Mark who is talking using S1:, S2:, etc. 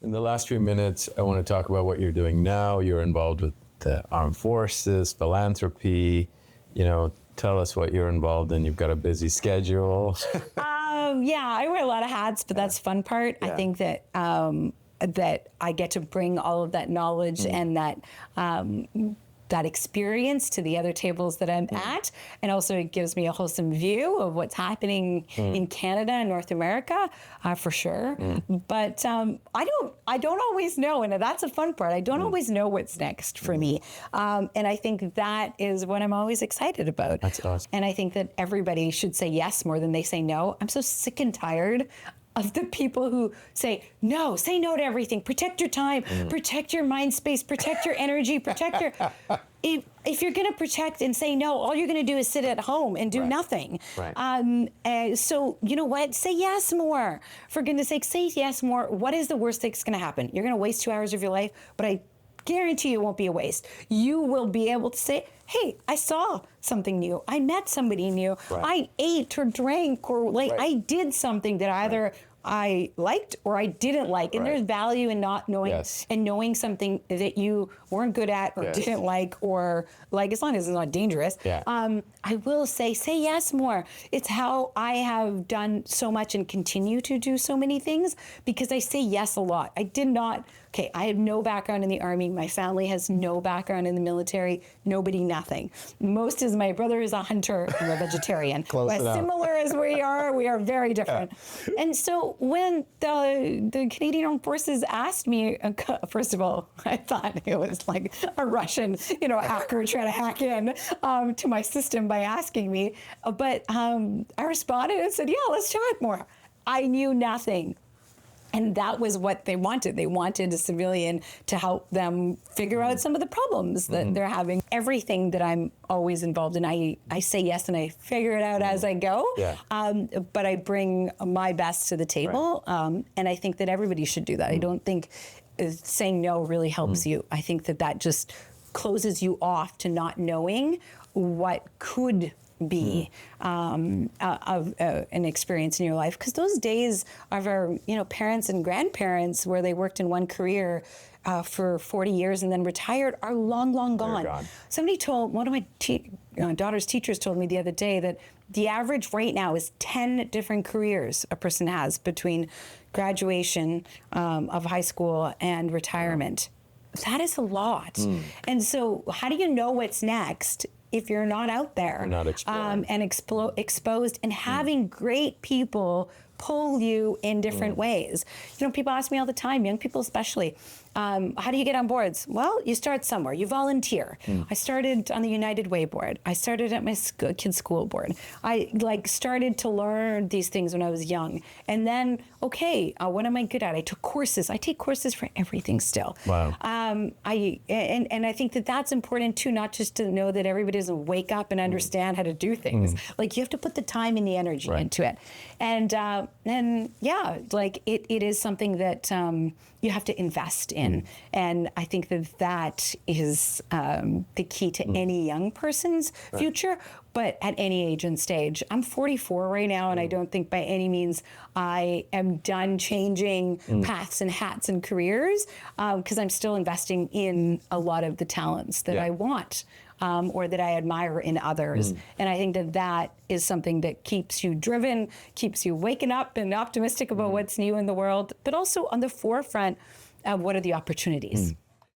S1: In the last few minutes, I want to talk about what you're doing now. You're involved with the armed forces, philanthropy. Tell us what you're involved in. You've got a busy schedule.
S2: Yeah, I wear a lot of hats, but that's the fun part.
S1: Yeah.
S2: I think that that I get to bring all of that knowledge and that experience to the other tables that I'm at, and also it gives me a wholesome view of what's happening in Canada and North America, for sure. But I don't always know, and that's a fun part. I don't always know what's next for me, and I think that is what I'm always excited about.
S1: That's awesome.
S2: And I think that everybody should say yes more than they say no. I'm so sick and tired of the people who say no to everything. Protect your time, protect your mind space, protect your energy, protect your... If you're going to protect and say no, all you're going to do is sit at home and do nothing.
S1: Right.
S2: So you know what? Say yes more. For goodness sake, say yes more. What is the worst thing that's going to happen? You're going to waste 2 hours of your life, but I guarantee you it won't be a waste. You will be able to say, hey, I saw something new. I met somebody new.
S1: Right.
S2: I ate or drank or I did something that either I liked or I didn't like. And there's value in not knowing and knowing something that you weren't good at or didn't like, or like, as long as it's not dangerous. I will say yes more. It's how I have done so much and continue to do so many things because I say yes a lot. I have no background in the Army. My family has no background in the military. Nobody, nothing. Most is my brother is a hunter. I'm a vegetarian. As similar as we are very different. And so when the Canadian Armed Forces asked me, first of all, I thought it was like a Russian, hacker trying to hack in to my system by asking me. But I responded and said, yeah, let's chat more. I knew nothing. And that was what they wanted. They wanted a civilian to help them figure out some of the problems that they're having. Everything that I'm always involved in, I say yes and I figure it out as I go. But I bring my best to the table. And I think that everybody should do that. I don't think saying no really helps you. I think that just closes you off to not knowing what could be of an experience in your life, because those days of our parents and grandparents where they worked in one career for 40 years and then retired are long gone. Somebody told one of my daughter's teachers told me the other day that the average right now is 10 different careers a person has between graduation of high school and retirement. That is a lot. And so how do you know what's next if you're not out there
S1: not exploring.
S2: And exposed and having great people pull you in different ways? People ask me all the time, young people especially, how do you get on boards? Well, you start somewhere. You volunteer. I started on the United Way board. I started at my kids' school board. I started to learn these things when I was young. And then, what am I good at? I took courses. I take courses for everything still.
S1: Wow.
S2: And I think that that's important too, not just to know that everybody doesn't wake up and understand how to do things. You have to put the time and the energy into it. And it is something that you have to invest in. And I think that is the key to any young person's future, but at any age and stage. I'm 44 right now, and I don't think by any means I am done changing paths and hats and careers, because I'm still investing in a lot of the talents that I want. Or that I admire in others. And I think that is something that keeps you driven, keeps you waking up and optimistic about what's new in the world, but also on the forefront of what are the opportunities.